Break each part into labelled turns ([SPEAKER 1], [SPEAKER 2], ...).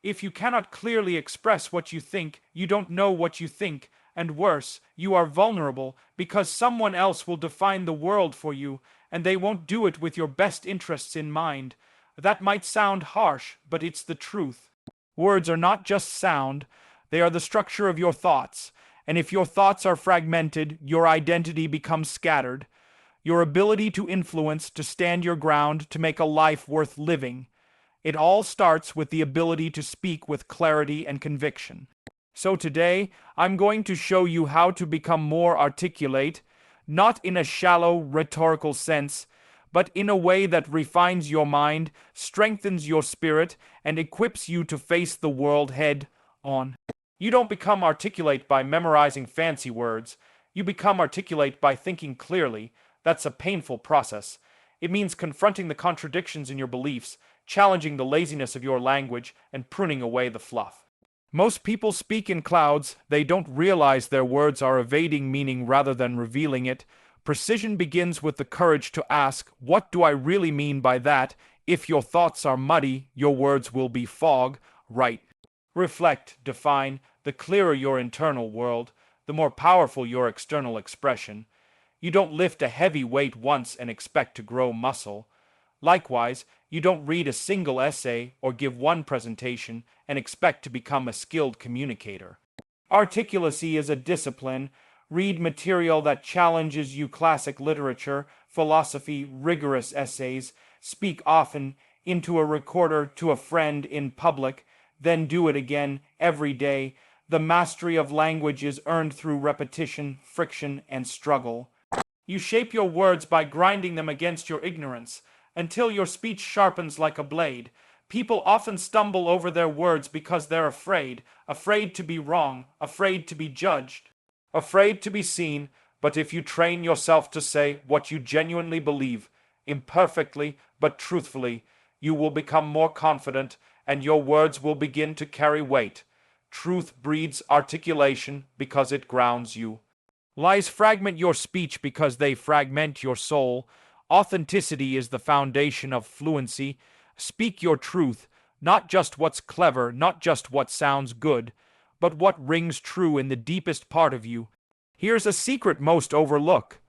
[SPEAKER 1] If you cannot clearly express what you think, you don't know what you think, and worse, you are vulnerable because someone else will define the world for you, and they won't do it with your best interests in mind. That might sound harsh, but it's the truth. Words are not just sound, they are the structure of your thoughts, and if your thoughts are fragmented, your identity becomes scattered. Your ability to influence, to stand your ground, to make a life worth living. It all starts with the ability to speak with clarity and conviction. So today, I'm going to show you how to become more articulate, not in a shallow, rhetorical sense, but in a way that refines your mind, strengthens your spirit, and equips you to face the world head on. You don't become articulate by memorizing fancy words. You become articulate by thinking clearly. That's a painful process. It means confronting the contradictions in your beliefs, challenging the laziness of your language, and pruning away the fluff. Most people speak in clouds. They don't realize their words are evading meaning rather than revealing it. Precision begins with the courage to ask, what do I really mean by that? If your thoughts are muddy, your words will be fog. Right. Reflect, define. The clearer your internal world, the more powerful your external expression. You don't lift a heavy weight once and expect to grow muscle. Likewise, you don't read a single essay or give one presentation and expect to become a skilled communicator. Articulacy is a discipline. Read material that challenges you, classic literature, philosophy, rigorous essays. Speak often into a recorder to a friend in public, then do it again every day. The mastery of language is earned through repetition, friction, and struggle. You shape your words by grinding them against your ignorance, until your speech sharpens like a blade. People often stumble over their words because they're afraid to be wrong, afraid to be judged, afraid to be seen. But if you train yourself to say what you genuinely believe, imperfectly but truthfully, you will become more confident, and your words will begin to carry weight. Truth breeds articulation because it grounds you. Lies fragment your speech because they fragment your soul. Authenticity is the foundation of fluency. Speak your truth, not just what's clever, not just what sounds good, but what rings true in the deepest part of you. Here's a secret most overlook.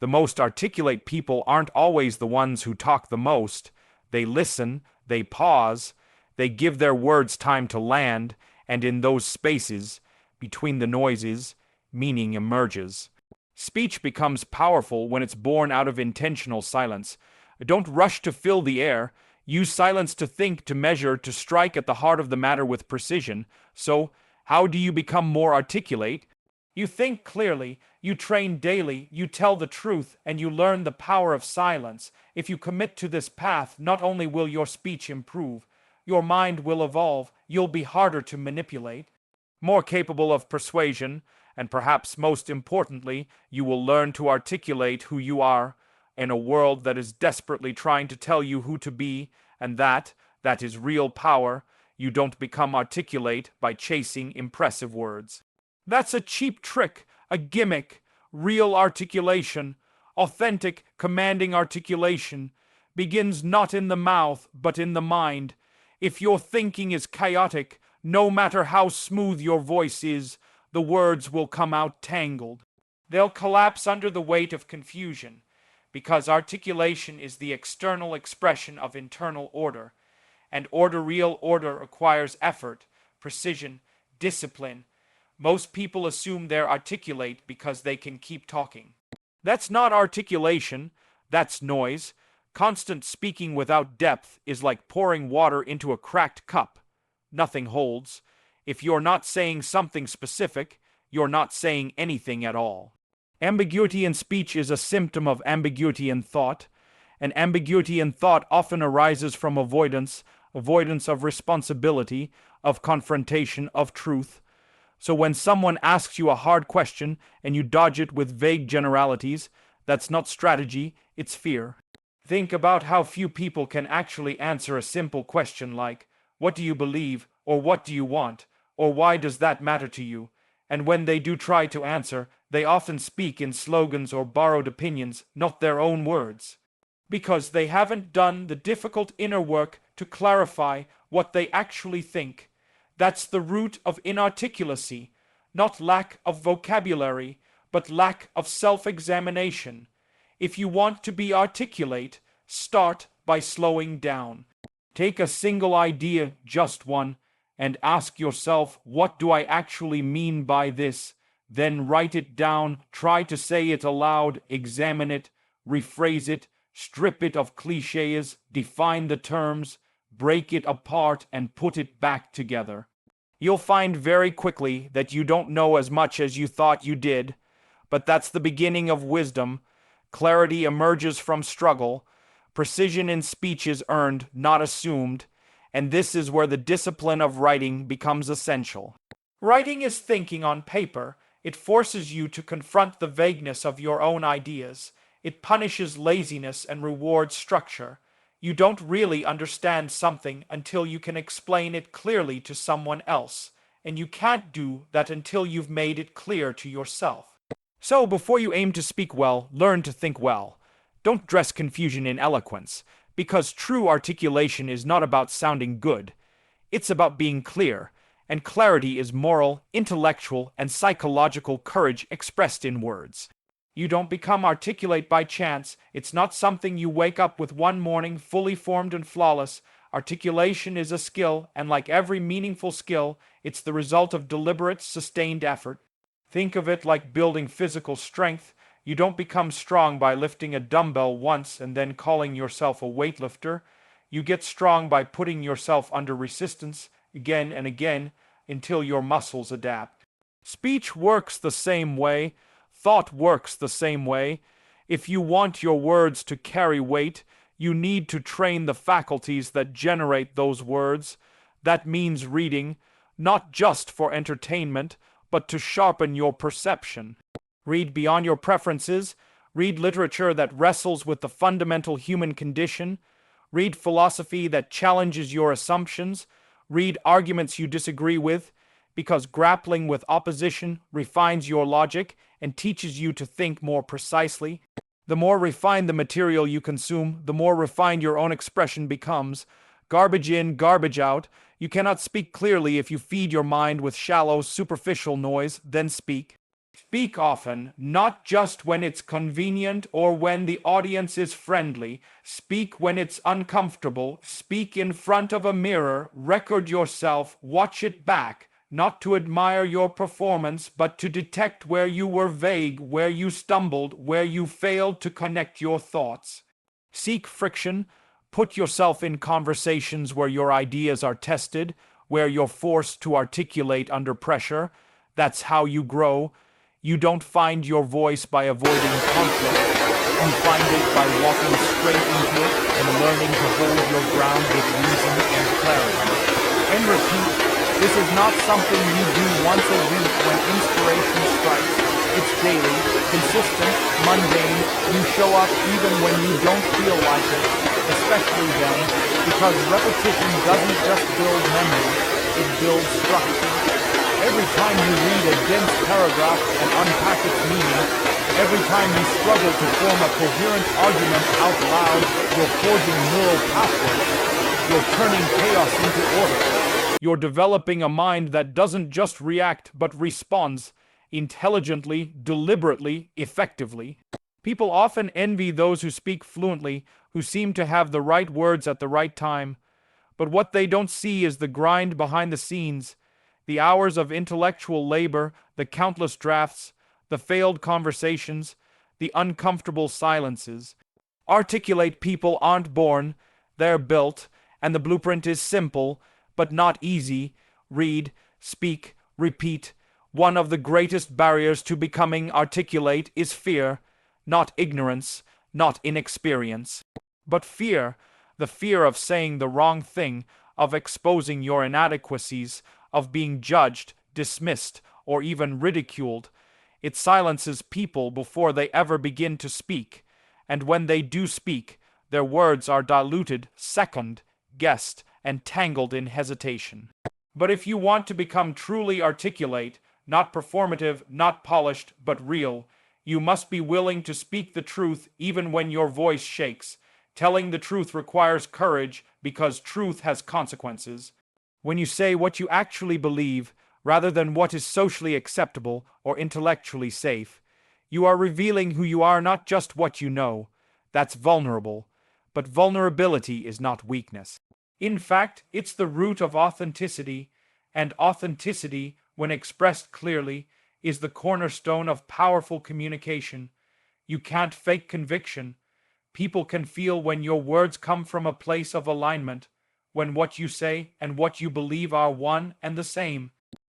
[SPEAKER 1] The most articulate people aren't always the ones who talk the most. They listen, they pause, they give their words time to land, and in those spaces, between the noises, meaning emerges. Speech becomes powerful when it's born out of intentional silence. Don't rush to fill the air. Use silence to think, to measure, to strike at the heart of the matter with precision. So, how do you become more articulate? You think clearly, you train daily, you tell the truth, and you learn the power of silence. If you commit to this path, not only will your speech improve, your mind will evolve, you'll be harder to manipulate, more capable of persuasion, and perhaps most importantly, you will learn to articulate who you are in a world that is desperately trying to tell you who to be, and that is real power. You don't become articulate by chasing impressive words. That's a cheap trick, a gimmick. Real articulation, authentic, commanding articulation, begins not in the mouth, but in the mind. If your thinking is chaotic, no matter how smooth your voice is, the words will come out tangled. They'll collapse under the weight of confusion, because articulation is the external expression of internal order, and real order requires effort, precision, discipline. Most people assume they're articulate because they can keep talking. That's not articulation, that's noise. Constant speaking without depth is like pouring water into a cracked cup. Nothing holds. If you're not saying something specific, you're not saying anything at all. Ambiguity in speech is a symptom of ambiguity in thought, and ambiguity in thought often arises from avoidance of responsibility, of confrontation, of truth. So when someone asks you a hard question and you dodge it with vague generalities, that's not strategy, it's fear. Think about how few people can actually answer a simple question like, what do you believe, or what do you want, or why does that matter to you? And when they do try to answer, they often speak in slogans or borrowed opinions, not their own words. Because they haven't done the difficult inner work to clarify what they actually think. That's the root of inarticulacy, not lack of vocabulary, but lack of self-examination. If you want to be articulate, start by slowing down. Take a single idea, just one, and ask yourself, what do I actually mean by this? Then write it down, try to say it aloud, examine it, rephrase it, strip it of cliches, define the terms, break it apart, and put it back together. You'll find very quickly that you don't know as much as you thought you did, but that's the beginning of wisdom. Clarity emerges from struggle. Precision in speech is earned, not assumed, and this is where the discipline of writing becomes essential. Writing is thinking on paper. It forces you to confront the vagueness of your own ideas. It punishes laziness and rewards structure. You don't really understand something until you can explain it clearly to someone else, and you can't do that until you've made it clear to yourself. So, before you aim to speak well, learn to think well. Don't dress confusion in eloquence, because true articulation is not about sounding good. It's about being clear, and clarity is moral, intellectual, and psychological courage expressed in words. You don't become articulate by chance. It's not something you wake up with one morning fully formed and flawless. Articulation is a skill, and like every meaningful skill, it's the result of deliberate, sustained effort. Think of it like building physical strength. You don't become strong by lifting a dumbbell once and then calling yourself a weightlifter. You get strong by putting yourself under resistance again and again until your muscles adapt. Speech works the same way. Thought works the same way. If you want your words to carry weight, you need to train the faculties that generate those words. That means reading, not just for entertainment, but to sharpen your perception. Read beyond your preferences. Read literature that wrestles with the fundamental human condition. Read philosophy that challenges your assumptions. Read arguments you disagree with, because grappling with opposition refines your logic and teaches you to think more precisely. The more refined the material you consume, the more refined your own expression becomes. Garbage in, garbage out. You cannot speak clearly if you feed your mind with shallow, superficial noise, then speak. Speak often, not just when it's convenient or when the audience is friendly. Speak when it's uncomfortable. Speak in front of a mirror. Record yourself. Watch it back. Not to admire your performance, but to detect where you were vague, where you stumbled, where you failed to connect your thoughts. Seek friction. Put yourself in conversations where your ideas are tested, where you're forced to articulate under pressure. That's how you grow. You don't find your voice by avoiding conflict. You find it by walking straight into it and learning to hold your ground with reason and clarity. And repeat. This is not something you do once a week when inspiration strikes. It's daily, consistent, mundane. You show up even when you don't feel like it, especially then, because repetition doesn't just build memory, it builds structure. Every time you read a dense paragraph and unpack its meaning, every time you struggle to form a coherent argument out loud, you're forging neural pathways. You're turning chaos into order. You're developing a mind that doesn't just react, but responds intelligently, deliberately, effectively. People often envy those who speak fluently, who seem to have the right words at the right time. But what they don't see is the grind behind the scenes, the hours of intellectual labor, the countless drafts, the failed conversations, the uncomfortable silences. Articulate people aren't born, they're built, and the blueprint is simple, but not easy. Read, speak, repeat. One of the greatest barriers to becoming articulate is fear, not ignorance, not inexperience, but fear, the fear of saying the wrong thing, of exposing your inadequacies, of being judged, dismissed, or even ridiculed. It silences people before they ever begin to speak, and when they do speak, their words are diluted, second, guessed, and tangled in hesitation. But if you want to become truly articulate, not performative, not polished, but real, you must be willing to speak the truth even when your voice shakes. Telling the truth requires courage because truth has consequences. When you say what you actually believe, rather than what is socially acceptable or intellectually safe, you are revealing who you are, not just what you know. That's vulnerable. But vulnerability is not weakness. In fact, it's the root of authenticity, and authenticity, when expressed clearly, is the cornerstone of powerful communication. You can't fake conviction. People can feel when your words come from a place of alignment, when what you say and what you believe are one and the same.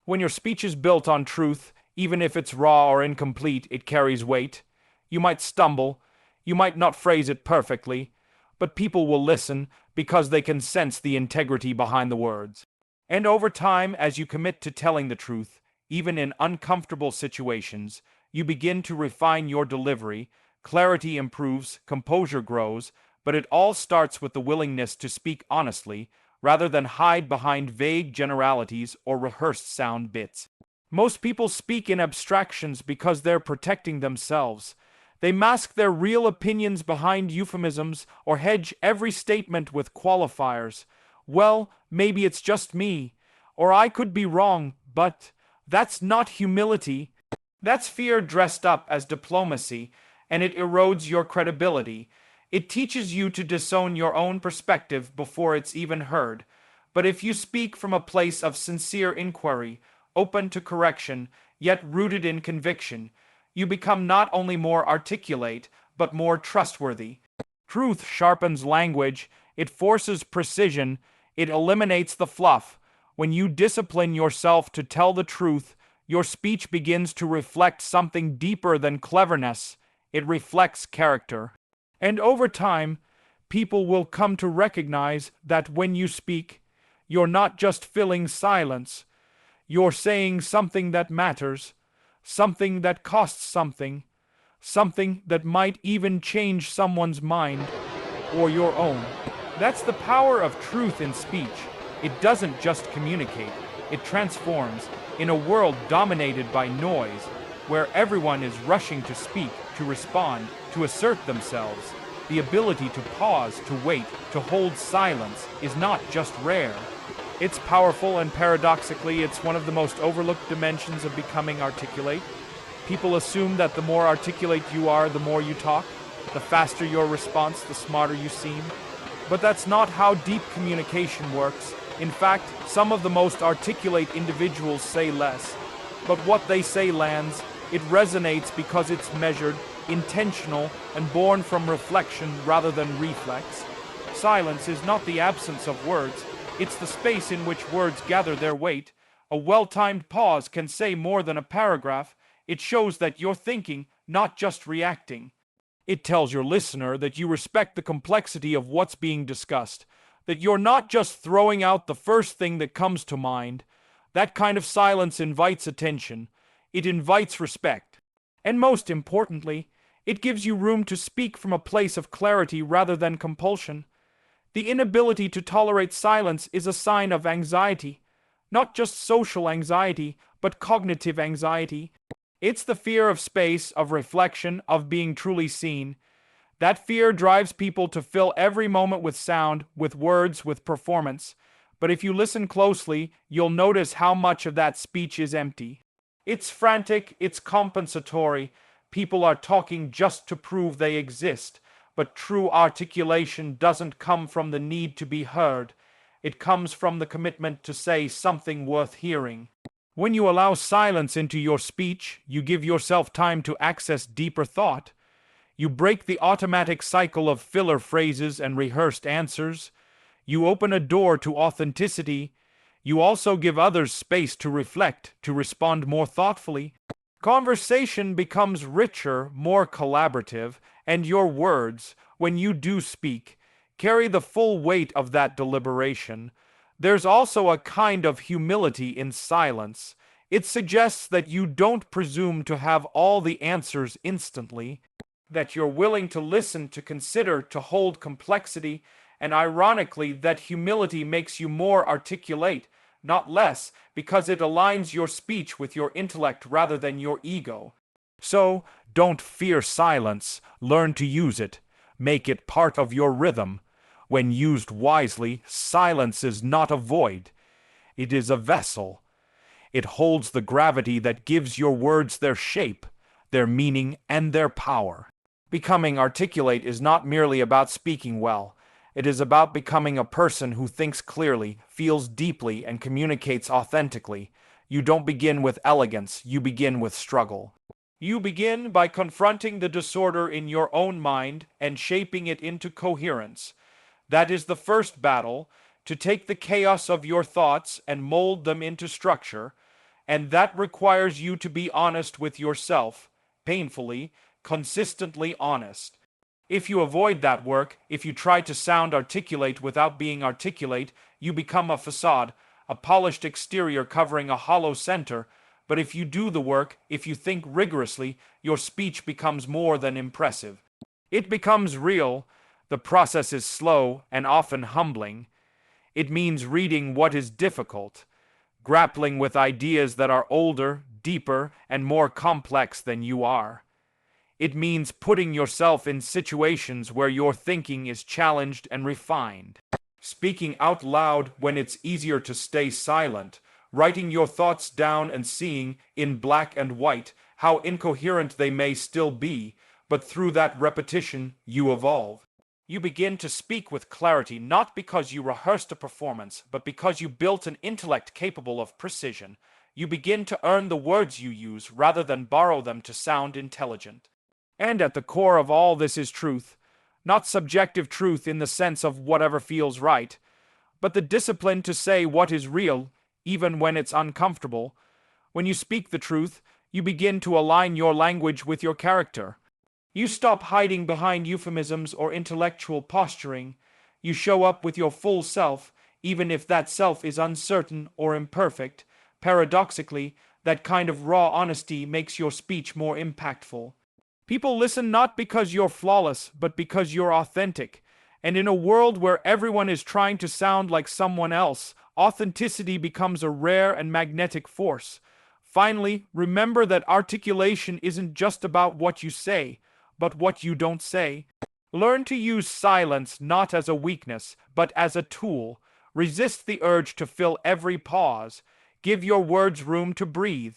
[SPEAKER 1] When your speech is built on truth, even if it's raw or incomplete, it carries weight. You might stumble, you might not phrase it perfectly, but people will listen because they can sense the integrity behind the words. And over time, as you commit to telling the truth, even in uncomfortable situations, you begin to refine your delivery, clarity improves, composure grows, but it all starts with the willingness to speak honestly, rather than hide behind vague generalities or rehearsed sound bits. Most people speak in abstractions because they're protecting themselves. They mask their real opinions behind euphemisms or hedge every statement with qualifiers. Well, maybe it's just me, or I could be wrong, but that's not humility. That's fear dressed up as diplomacy, and it erodes your credibility. It teaches you to disown your own perspective before it's even heard. But if you speak from a place of sincere inquiry, open to correction, yet rooted in conviction, you become not only more articulate, but more trustworthy. Truth sharpens language, it forces precision, it eliminates the fluff. When you discipline yourself to tell the truth, your speech begins to reflect something deeper than cleverness. It reflects character. And over time, people will come to recognize that when you speak, you're not just filling silence, you're saying something that matters, something that costs something, something that might even change someone's mind or your own. That's the power of truth in speech. It doesn't just communicate, it transforms. In a world dominated by noise, where everyone is rushing to speak, to respond, to assert themselves, the ability to pause, to wait, to hold silence is not just rare. It's powerful, and paradoxically, it's one of the most overlooked dimensions of becoming articulate. People assume that the more articulate you are, the more you talk, the faster your response, the smarter you seem. But that's not how deep communication works. In fact, some of the most articulate individuals say less. But what they say lands. It resonates because it's measured, intentional, and born from reflection rather than reflex. Silence is not the absence of words, it's the space in which words gather their weight. A well-timed pause can say more than a paragraph. It shows that you're thinking, not just reacting. It tells your listener that you respect the complexity of what's being discussed, that you're not just throwing out the first thing that comes to mind. That kind of silence invites attention. It invites respect. And most importantly, it gives you room to speak from a place of clarity rather than compulsion. The inability to tolerate silence is a sign of anxiety, not just social anxiety, but cognitive anxiety. It's the fear of space, of reflection, of being truly seen. That fear drives people to fill every moment with sound, with words, with performance. But if you listen closely, you'll notice how much of that speech is empty. It's frantic, it's compensatory. People are talking just to prove they exist. But true articulation doesn't come from the need to be heard. It comes from the commitment to say something worth hearing. When you allow silence into your speech, you give yourself time to access deeper thought. You break the automatic cycle of filler phrases and rehearsed answers. You open a door to authenticity. You also give others space to reflect, to respond more thoughtfully. Conversation becomes richer, more collaborative, and your words, when you do speak, carry the full weight of that deliberation. There's also a kind of humility in silence. It suggests that you don't presume to have all the answers instantly, that you're willing to listen, to consider, to hold complexity, and ironically, that humility makes you more articulate, not less, because it aligns your speech with your intellect rather than your ego. So, don't fear silence, learn to use it, make it part of your rhythm. When used wisely, silence is not a void. It is a vessel. It holds the gravity that gives your words their shape, their meaning, and their power. Becoming articulate is not merely about speaking well. It is about becoming a person who thinks clearly, feels deeply, and communicates authentically. You don't begin with elegance, you begin with struggle. You begin by confronting the disorder in your own mind and shaping it into coherence. That is the first battle, to take the chaos of your thoughts and mold them into structure, and that requires you to be honest with yourself, painfully, consistently honest. If you avoid that work, if you try to sound articulate without being articulate, you become a facade, a polished exterior covering a hollow center. But if you do the work, if you think rigorously, your speech becomes more than impressive. It becomes real. The process is slow and often humbling. It means reading what is difficult, grappling with ideas that are older, deeper, and more complex than you are. It means putting yourself in situations where your thinking is challenged and refined. Speaking out loud when it's easier to stay silent. Writing your thoughts down and seeing, in black and white, how incoherent they may still be, but through that repetition, you evolve. You begin to speak with clarity not because you rehearsed a performance, but because you built an intellect capable of precision. You begin to earn the words you use rather than borrow them to sound intelligent. And at the core of all this is truth, not subjective truth in the sense of whatever feels right, but the discipline to say what is real, even when it's uncomfortable. When you speak the truth, you begin to align your language with your character. You stop hiding behind euphemisms or intellectual posturing. You show up with your full self, even if that self is uncertain or imperfect. Paradoxically, that kind of raw honesty makes your speech more impactful. People listen not because you're flawless, but because you're authentic. And in a world where everyone is trying to sound like someone else, authenticity becomes a rare and magnetic force. Finally, remember that articulation isn't just about what you say, but what you don't say. Learn to use silence not as a weakness, but as a tool. Resist the urge to fill every pause. Give your words room to breathe.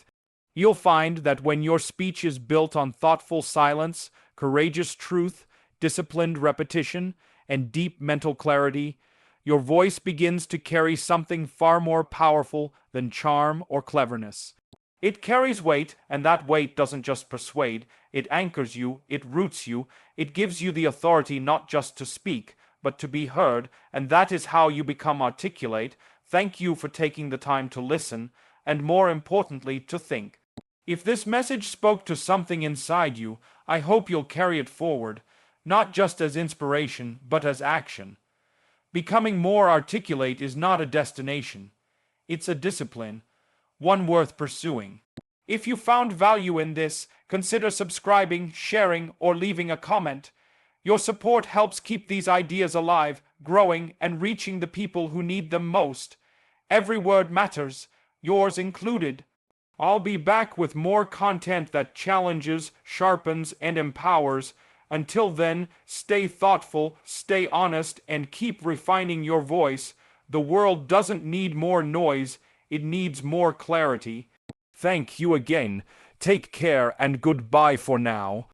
[SPEAKER 1] You'll find that when your speech is built on thoughtful silence, courageous truth, disciplined repetition, and deep mental clarity, your voice begins to carry something far more powerful than charm or cleverness. It carries weight, and that weight doesn't just persuade, it anchors you, it roots you, it gives you the authority not just to speak, but to be heard, and that is how you become articulate. Thank you for taking the time to listen, and more importantly, to think. If this message spoke to something inside you, I hope you'll carry it forward, not just as inspiration, but as action. Becoming more articulate is not a destination. It's a discipline, one worth pursuing. If you found value in this, consider subscribing, sharing, or leaving a comment. Your support helps keep these ideas alive, growing, and reaching the people who need them most. Every word matters, yours included. I'll be back with more content that challenges, sharpens, and empowers. Until then, stay thoughtful, stay honest, and keep refining your voice. The world doesn't need more noise, it needs more clarity. Thank you again. Take care and goodbye for now.